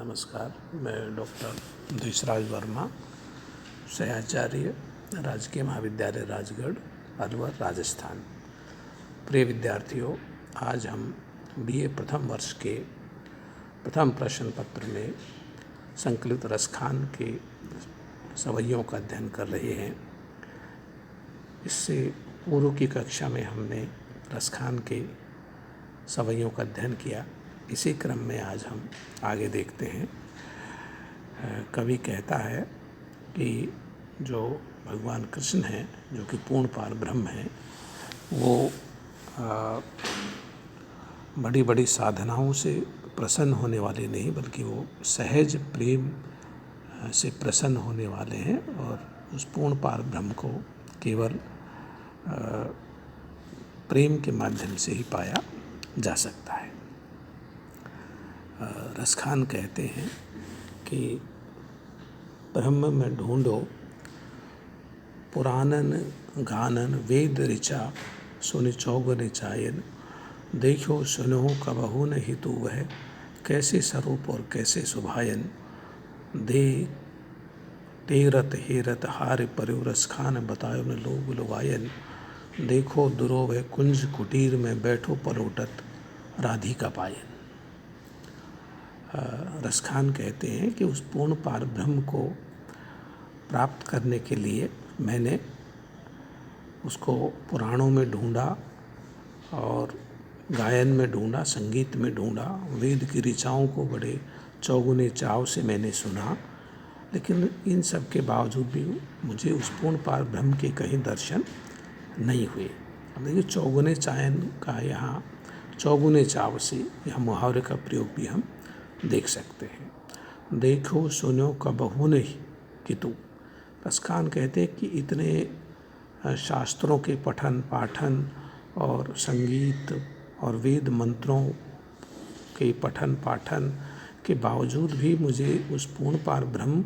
नमस्कार। मैं डॉक्टर देशराज वर्मा, सहआचार्य, राजकीय महाविद्यालय राजगढ़, अलवर, राजस्थान। प्रिय विद्यार्थियों, आज हम बीए प्रथम वर्ष के प्रथम प्रश्न पत्र में संकलित रसखान के सवैयों का अध्ययन कर रहे हैं। इससे पूर्व की कक्षा में हमने रसखान के सवैयों का अध्ययन किया। इसी क्रम में आज हम आगे देखते हैं। कवि कहता है कि जो भगवान कृष्ण हैं, जो कि पूर्ण पार ब्रह्म हैं, वो बड़ी बड़ी साधनाओं से प्रसन्न होने वाले नहीं, बल्कि वो सहज प्रेम से प्रसन्न होने वाले हैं और उस पूर्ण पार ब्रह्म को केवल प्रेम के माध्यम से ही पाया जा सकता है। रसखान कहते हैं कि ब्रह्म में ढूंढो पुराणन गानन वेद ऋचा सुनि चौगुन चायन, देखो सुनो कबहू न हितु वह कैसे स्वरूप और कैसे सुभायन, दे तेरत हेरत हार पर्यो रसखान बतायो न लोग लुगायन, देखो दुरो वह कुंज कुटीर में बैठो पलोटत राधिका पायन। रसखान कहते हैं कि उस पूर्ण पार ब्रह्म को प्राप्त करने के लिए मैंने उसको पुराणों में ढूंढा और गायन में ढूंढा, संगीत में ढूंढा, वेद की ऋचाओं को बड़े चौगुने चाव से मैंने सुना, लेकिन इन सब के बावजूद भी मुझे उस पूर्ण पार ब्रह्म के कहीं दर्शन नहीं हुए। अब देखिए, चौगुने चायन का यहाँ चौगुने चाव से यह मुहावरे का प्रयोग भी हम देख सकते हैं। देखो सुनो कबहू नहीं कितु। रसखान कहते हैं कि इतने शास्त्रों के पठन पाठन और संगीत और वेद मंत्रों के पठन पाठन के बावजूद भी मुझे उस पूर्ण पार ब्रह्म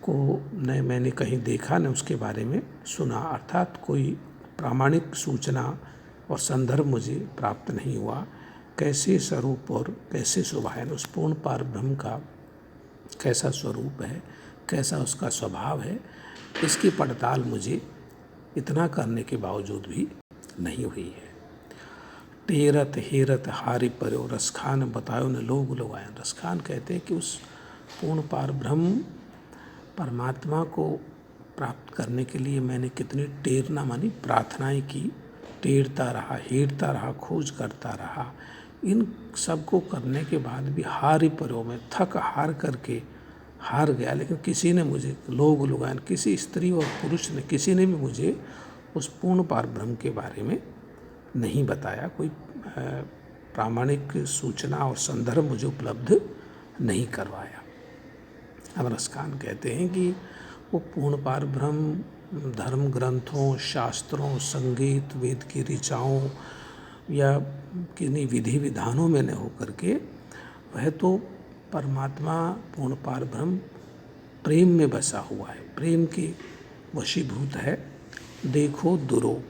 को न मैंने कहीं देखा, न उसके बारे में सुना, अर्थात कोई प्रामाणिक सूचना और संदर्भ मुझे प्राप्त नहीं हुआ। कैसे स्वरूप और कैसे शोभायन, उस पूर्ण पार ब्रह्म का कैसा स्वरूप है, कैसा उसका स्वभाव है, इसकी पड़ताल मुझे इतना करने के बावजूद भी नहीं हुई है। तेरत हेरत हारि पर्यो रसखान बतायो न लोग लुगायन। रसखान कहते हैं कि उस पूर्ण पार ब्रह्म परमात्मा को प्राप्त करने के लिए मैंने कितनी टेरना मानी प्रार्थनाएं की, टेरता रहा, हेरता रहा, खोज करता रहा। इन सब को करने के बाद भी हारि पर्यो में थक हार करके हार गया, लेकिन किसी ने मुझे लोग लुगायन, किसी स्त्री और पुरुष ने, किसी ने भी मुझे उस पूर्ण पार ब्रह्म के बारे में नहीं बताया। कोई प्रामाणिक सूचना और संदर्भ मुझे उपलब्ध नहीं करवाया। अब रसखान कहते हैं कि वो पूर्ण पार ब्रह्म धर्म ग्रंथों, शास्त्रों, संगीत, वेद की ऋचाओं या किन्हीं विधि विधानों में न होकर के वह तो परमात्मा पूर्ण पार ब्रह्म प्रेम में बसा हुआ है, प्रेम के वशीभूत है। देखो दुरो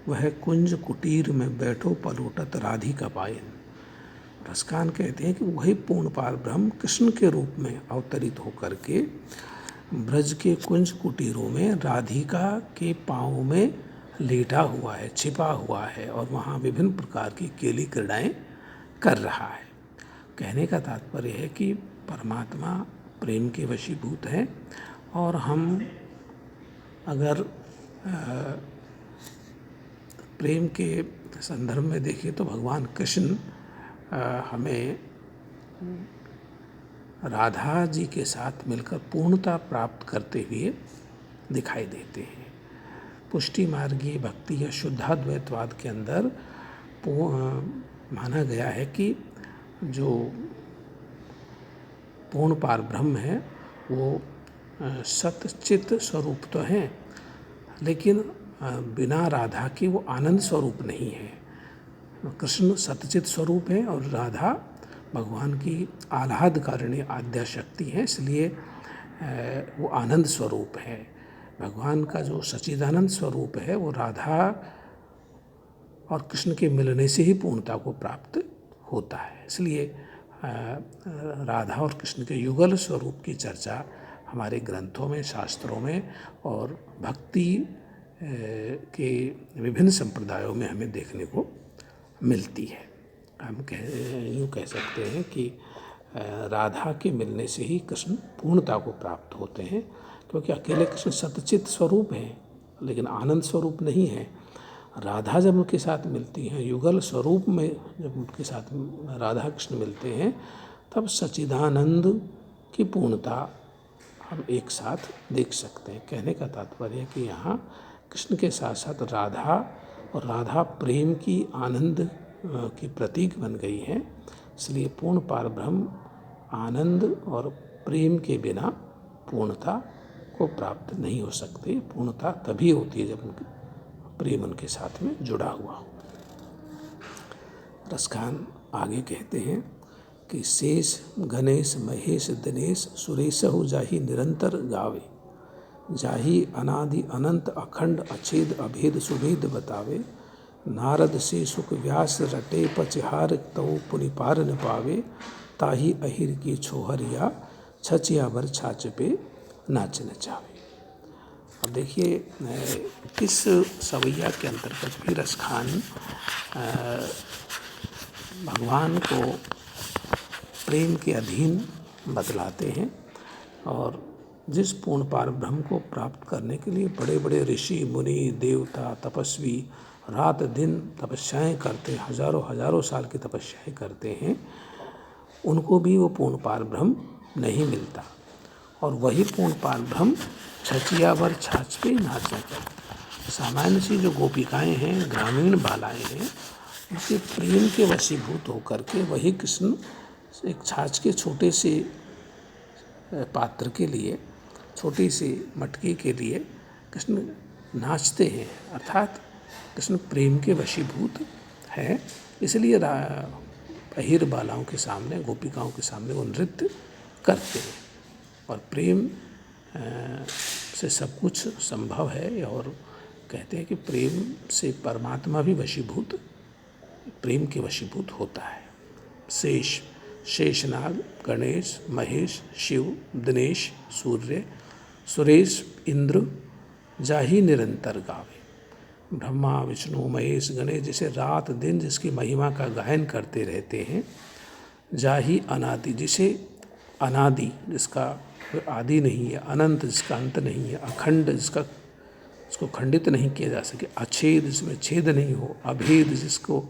वह कुंज कुटीर में बैठो पलोटत राधिका पायन। रसखान कहते हैं कि वही पूर्ण पार ब्रह्म कृष्ण के रूप में अवतरित होकर के ब्रज के कुंज कुटीरों में राधिका के पाँव में लेटा हुआ है, छिपा हुआ है और वहाँ विभिन्न प्रकार की केली क्रीड़ाएं कर रहा है। कहने का तात्पर्य है कि परमात्मा प्रेम के वशीभूत है और हम अगर प्रेम के संदर्भ में देखें तो भगवान कृष्ण हमें राधा जी के साथ मिलकर पूर्णता प्राप्त करते हुए दिखाई देते हैं। पुष्टि मार्गीय भक्ति या शुद्धाद्वैतवाद के अंदर माना गया है कि जो पूर्ण पार ब्रह्म है वो सतचित स्वरूप तो हैं, लेकिन बिना राधा के वो आनंद स्वरूप नहीं है। कृष्ण सतचित स्वरूप है और राधा भगवान की आह्लादकारिणी आद्या शक्ति है, इसलिए वो आनंद स्वरूप है। भगवान का जो सच्चिदानंद स्वरूप है वो राधा और कृष्ण के मिलने से ही पूर्णता को प्राप्त होता है। इसलिए राधा और कृष्ण के युगल स्वरूप की चर्चा हमारे ग्रंथों में, शास्त्रों में और भक्ति के विभिन्न संप्रदायों में हमें देखने को मिलती है। हम यूँ कह सकते हैं कि राधा के मिलने से ही कृष्ण पूर्णता को प्राप्त होते हैं, क्योंकि अकेले कृष्ण सतचित स्वरूप हैं लेकिन आनंद स्वरूप नहीं है। राधा जब उनके साथ मिलती हैं, युगल स्वरूप में जब उनके साथ राधा कृष्ण मिलते हैं, तब सच्चिदानंद की पूर्णता हम एक साथ देख सकते हैं। कहने का तात्पर्य है कि यहाँ कृष्ण के साथ साथ राधा और राधा प्रेम की आनंद की प्रतीक बन गई हैं। इसलिए पूर्ण पारब्रह्म आनंद और प्रेम के बिना पूर्णता को प्राप्त नहीं हो सकती। पूर्णता तभी होती है जब प्रेम उनके साथ में जुड़ा हुआ हो। रसखान आगे कहते हैं कि शेष गणेश महेश दिनेश सुरेशहु जाहि निरंतर गावे, जाहि अनादि अनंत अखंड अछेद अभेद सुभेद बतावे, नारद से सुख व्यास रटे पचिहार तऊ पुनि पार न पावे, ताहि अहिर की छोहरिया छचिया भर छाछ पे नाच नचावे। अब देखिए, इस सवैया के अंतर्गत भी रसखान भगवान को प्रेम के अधीन बतलाते हैं और जिस पूर्ण पार ब्रह्म को प्राप्त करने के लिए बड़े बड़े ऋषि मुनि देवता तपस्वी रात दिन तपस्याएं करते, हजारों हजारों साल की तपस्याएं करते हैं, उनको भी वो पूर्ण पार ब्रह्म नहीं मिलता। और वही पूर्ण पार ब्रह्म छचिया भर छाछ पे नाच नचाते। सामान्य सी जो गोपिकाएं हैं, ग्रामीण बालाएं हैं, उनके प्रेम के वशीभूत होकर के वही कृष्ण एक छाछ के छोटे से पात्र के लिए, छोटी सी मटकी के लिए कृष्ण नाचते हैं। अर्थात कृष्ण प्रेम के वशीभूत है, इसलिए अहिर बालाओं के सामने, गोपिकाओं के सामने वो नृत्य करते हैं। और प्रेम से सब कुछ संभव है। और कहते हैं कि प्रेम से परमात्मा भी वशीभूत, प्रेम के वशीभूत होता है। शेष शेषनाग गणेश महेश शिव दिनेश सूर्य सुरेश इंद्र जाहि निरंतर गावे। ब्रह्मा विष्णु महेश गणेश जैसे रात दिन जिसकी महिमा का गायन करते रहते हैं। जाहि अनादि, जिसे अनादि जिसका आदि नहीं है, अनंत जिसका अंत नहीं है, अखंड जिसको खंडित नहीं किया जा सके, अछेद जिसमें छेद नहीं हो, अभेद जिसको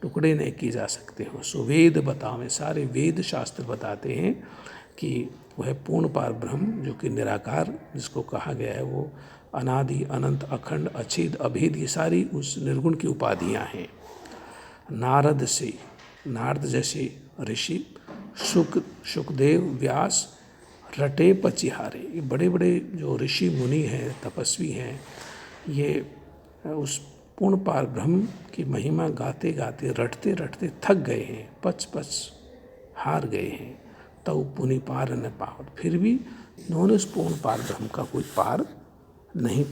टुकड़े नहीं किए जा सकते हो, सुवेद बतावें, सारे वेद शास्त्र बताते हैं कि वह पूर्ण पार ब्रह्म जो कि निराकार जिसको कहा गया है, वो अनादि अनंत अखंड अछेद अभेद, ये सारी उस निर्गुण की उपाधियाँ हैं। नारद से, नारद जैसे ऋषि, शुकदेव व्यास रटे पचिहारे, ये बड़े बड़े जो ऋषि मुनि हैं तपस्वी हैं, ये उस पूर्ण पार ब्रह्म की महिमा गाते गाते रटते रटते थक गए हैं, पच हार गए हैं। तऊ पुनि पार न पावत, फिर भी इन्होंने उस पूर्ण पार ब्रह्म का कोई पार नहीं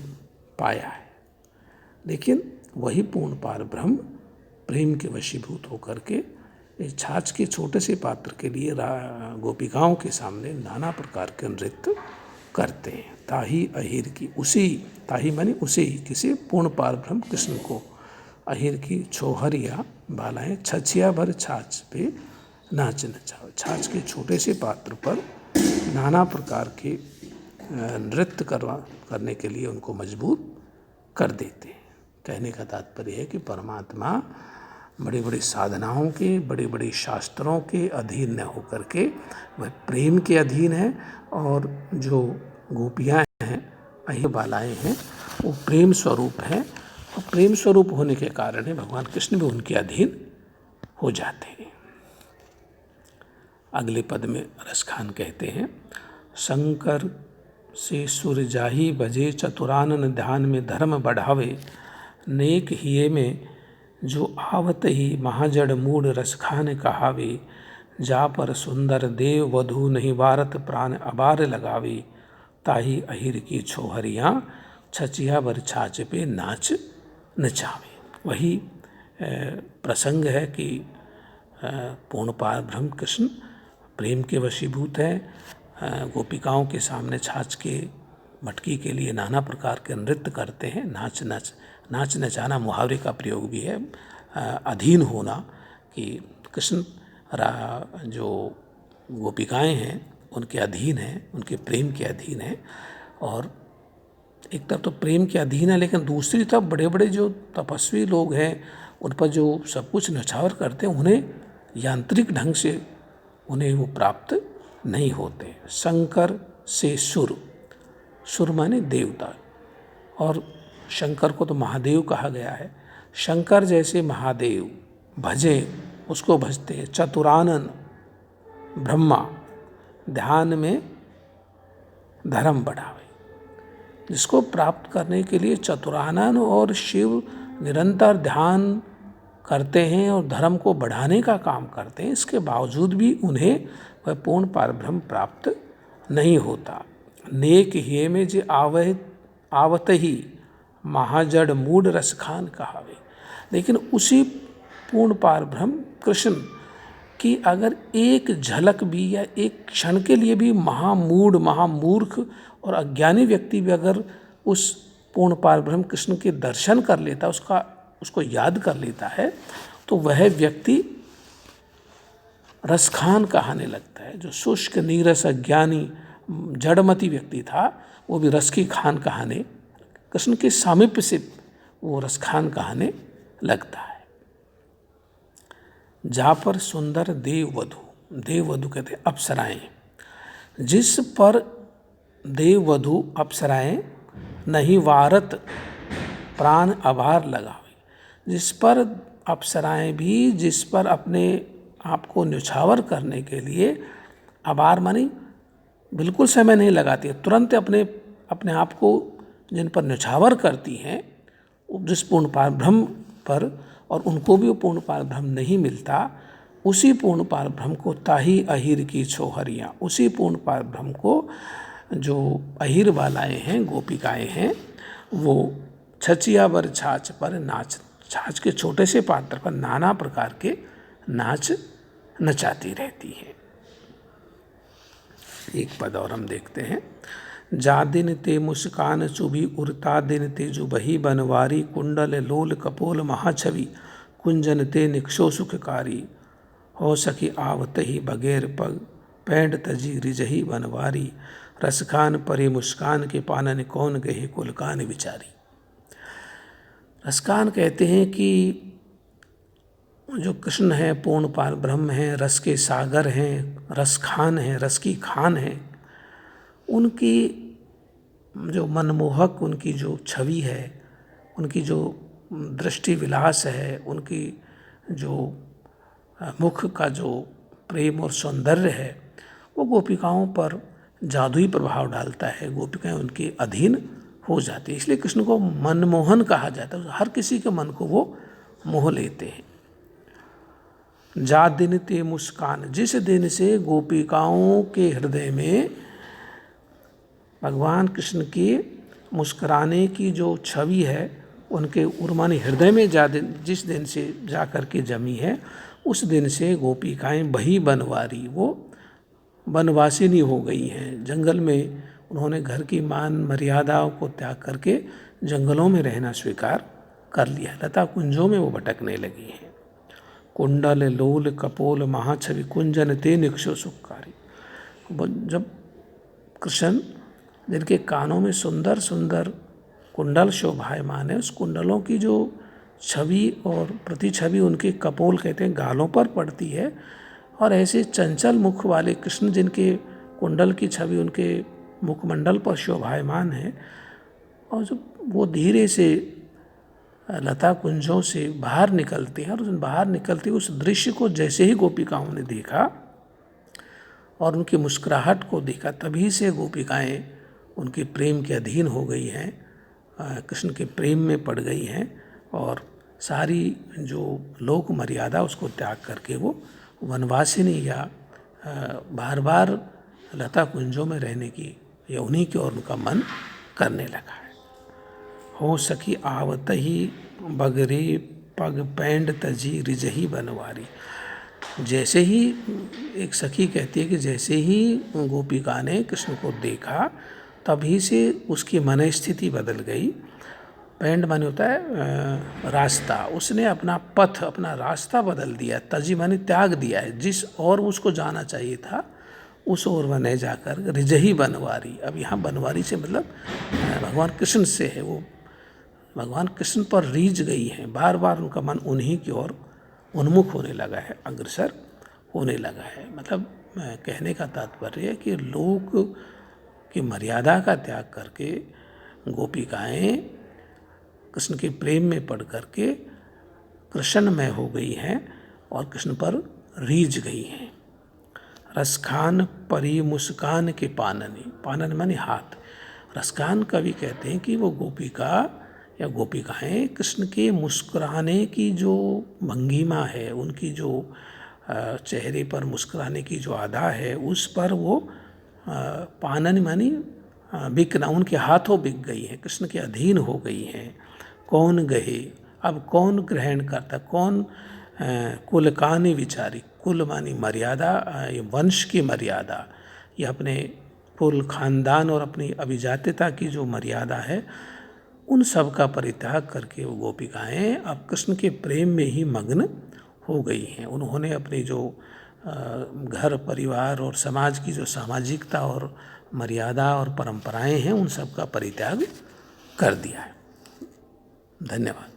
पाया है। लेकिन वही पूर्ण पार ब्रह्म प्रेम के वशीभूत होकर के इस छाछ के छोटे से पात्र के लिए गोपिकाओं के सामने नाना प्रकार के नृत्य करते हैं। ताही अहिर की, उसी ताही मानी उसे ही, किसी पूर्ण पार ब्रह्म कृष्ण को अहिर की छोहरिया बालाएं छछिया भर छाछ पे नाच नचाओ। छाछ के छोटे से पात्र पर नाना प्रकार के नृत्य करने के लिए उनको मजबूर कर देते हैं। कहने का तात्पर्य है कि परमात्मा बड़ी बड़ी साधनाओं के, बड़े बड़े शास्त्रों के अधीन न होकर के वह प्रेम के अधीन है। और जो गोपियाँ हैं, अहिर बालाएँ हैं, वो प्रेम स्वरूप हैं। और प्रेम स्वरूप होने के कारण है भगवान कृष्ण भी उनके अधीन हो जाते हैं। अगले पद में रसखान कहते हैं, शंकर से सुर जाहि बजे चतुरानन ध्यान में धर्म बढ़ावे, नेक हिये में जो आवत ही महाजड़ मूड रसखान कहावे, जा पर सुंदर देव वधु नहीं वारत प्राण अबार लगावे, ताही अहिर की छोहरियाँ छचिया बर छाछ पे नाच नचावे। वही प्रसंग है कि पूर्ण पार ब्रह्म कृष्ण प्रेम के वशीभूत हैं, गोपिकाओं के सामने छाछ के मटकी के लिए नाना प्रकार के नृत्य करते हैं। नाच नचाना मुहावरे का प्रयोग भी है, अधीन होना, कि कृष्ण जो गोपिकाएं हैं उनके अधीन हैं, उनके प्रेम के अधीन हैं। और एक तरफ तो प्रेम के अधीन है, लेकिन दूसरी तरफ बड़े बड़े जो तपस्वी लोग हैं उन पर जो सब कुछ न्यौछावर करते हैं, उन्हें यांत्रिक ढंग से उन्हें वो प्राप्त नहीं होते। शंकर से सुर माने देवता, और शंकर को तो महादेव कहा गया है। शंकर जैसे महादेव भजे, उसको भजते हैं। चतुरानन ब्रह्मा, ध्यान में धर्म बढ़ावे। जिसको प्राप्त करने के लिए चतुरानन और शिव निरंतर ध्यान करते हैं और धर्म को बढ़ाने का काम करते हैं, इसके बावजूद भी उन्हें वह पूर्ण पारब्रह्म प्राप्त नहीं होता। नेक हिये में जे आवत ही महाजड़ मूड रसखान कहावे। लेकिन उसी पूर्ण पारब्रह्म कृष्ण की अगर एक झलक भी या एक क्षण के लिए भी महामूढ़, महामूर्ख और अज्ञानी व्यक्ति भी अगर उस पूर्ण पारब्रह्म कृष्ण के दर्शन कर लेता, उसको याद कर लेता है, तो वह व्यक्ति रसखान कहाने लगता है। जो शुष्क नीरस अज्ञानी जड़मती व्यक्ति था, वो भी रस की खान कहाने, कृष्ण के सामीप्य से वो रसखान कहाने लगता है। जा पर सुंदर देववधु कहते अप्सराएं, जिस पर देववधु अप्सराएं नहीं वारत प्राण आभार लगावे। जिस पर अप्सराएं भी, जिस पर अपने आप को न्यौछावर करने के लिए आभार मानी बिल्कुल समय नहीं लगाती है, तुरंत अपने आप को जिन पर न्यौछावर करती हैं, जिस पूर्ण पारब्रह्म पर, और उनको भी वो पूर्ण पारब्रह्म नहीं मिलता, उसी पूर्ण पारब्रह्म को ताही अहिर की छोहरियाँ, उसी पूर्ण पारब्रह्म को जो अहिर वालाएँ हैं, गोपिकाएँ हैं, वो छचिया बर छाछ पर नाच, छाछ के छोटे से पात्र पर नाना प्रकार के नाच नचाती रहती है। एक पद और हम देखते हैं। जा दिन ते मुस्कान चुभी उरता दिन ते जुबही बनवारी, कुंडल लोल कपोल महाछवि कुंजन ते निक्षो सुखकारी, हो सखी आवत ही बगैर पग पैंड तजी रिजही बनवारी, रसखान परे मुस्कान के पानन कौन गहे कुलकान विचारी। रसखान कहते हैं कि जो कृष्ण है पूर्ण पार ब्रह्म हैं, रस के सागर हैं, रसखान हैं, रस की खान हैं, उनकी जो मनमोहक उनकी जो छवि है, उनकी जो दृष्टि विलास है, उनकी जो मुख का जो प्रेम और सौंदर्य है, वो गोपिकाओं पर जादुई प्रभाव डालता है। गोपिकाएं उनके अधीन हो जाती है, इसलिए कृष्ण को मनमोहन कहा जाता है। हर किसी के मन को वो मोह लेते हैं। जा दिन ते मुस्कान, जिस दिन से गोपिकाओं के हृदय में भगवान कृष्ण की मुस्कुराने की जो छवि है, उनके उर्मानी हृदय में जिस दिन से जा कर के जमी है, उस दिन से गोपिकाएं बही बनवारी, वो वनवासिनी हो गई हैं। जंगल में उन्होंने घर की मान मर्यादाओं को त्याग करके जंगलों में रहना स्वीकार कर लिया, लता कुंजों में वो भटकने लगी हैं। कुंडल लोल कपोल महाछवि कुंजन ते निक्षो सुखकारी। जब कृष्ण जिनके कानों में सुंदर सुंदर कुंडल शोभायमान है, उस कुंडलों की जो छवि और प्रतिछवि उनके कपोल कहते हैं गालों पर पड़ती है, और ऐसे चंचल मुख वाले कृष्ण जिनके कुंडल की छवि उनके मुखमंडल पर शोभायमान है, और जब वो धीरे से लता कुंजों से बाहर निकलते हैं, और उस बाहर निकलते उस दृश्य को जैसे ही गोपिकाओं ने देखा और उनकी मुस्कुराहट को देखा, तभी से गोपिकाएं उनके प्रेम के अधीन हो गई हैं, कृष्ण के प्रेम में पड़ गई हैं, और सारी जो लोक मर्यादा उसको त्याग करके वो वनवासिनी या बार बार लता कुंजों में रहने की या उन्हीं की ओर उनका मन करने लगा है। हो सखी आवत ही बगरे पग पैंड तजी रिजही बनवारी। जैसे ही एक सखी कहती है कि जैसे ही गोपिका ने कृष्ण को देखा तभी से उसकी मन स्थिति बदल गई। पैंड माने होता है रास्ता, उसने अपना पथ, अपना रास्ता बदल दिया। तजी माने त्याग दिया है, जिस और उसको जाना चाहिए था उस ओर वह नहीं जाकर रिजही बनवारी। अब यहाँ बनवारी से मतलब भगवान कृष्ण से है, वो भगवान कृष्ण पर रीझ गई हैं, बार बार उनका मन उन्हीं की ओर उन्मुख होने लगा है, अग्रसर होने लगा है। मतलब कहने का तात्पर्य है कि लोक की मर्यादा का त्याग करके गोपिकाएं कृष्ण के प्रेम में पड़ करके कृष्णमय हो गई हैं और कृष्ण पर रीझ गई हैं। रसखान परी मुस्कान के पाननी, पानन माने हाथ। रसखान कवि कहते हैं कि वो गोपिका या गोपिकाएं कृष्ण के मुस्कुराने की जो भंगिमा है, उनकी जो चेहरे पर मुस्कुराने की जो अदा है, उस पर वो पानन मानी बिकना, उनके हाथों बिक गई है, कृष्ण के अधीन हो गई हैं। कौन गहे, अब कौन ग्रहण करता, कौन कुल कानी विचारी, कुल मानी मर्यादा, ये वंश की मर्यादा, ये अपने कुल खानदान और अपनी अभिजात्यता की जो मर्यादा है, उन सब का परित्याग करके वो गोपिकाएं अब कृष्ण के प्रेम में ही मग्न हो गई हैं। उन्होंने अपनी जो घर परिवार और समाज की जो सामाजिकता और मर्यादा और परंपराएं हैं, उन सब का परित्याग कर दिया है। धन्यवाद।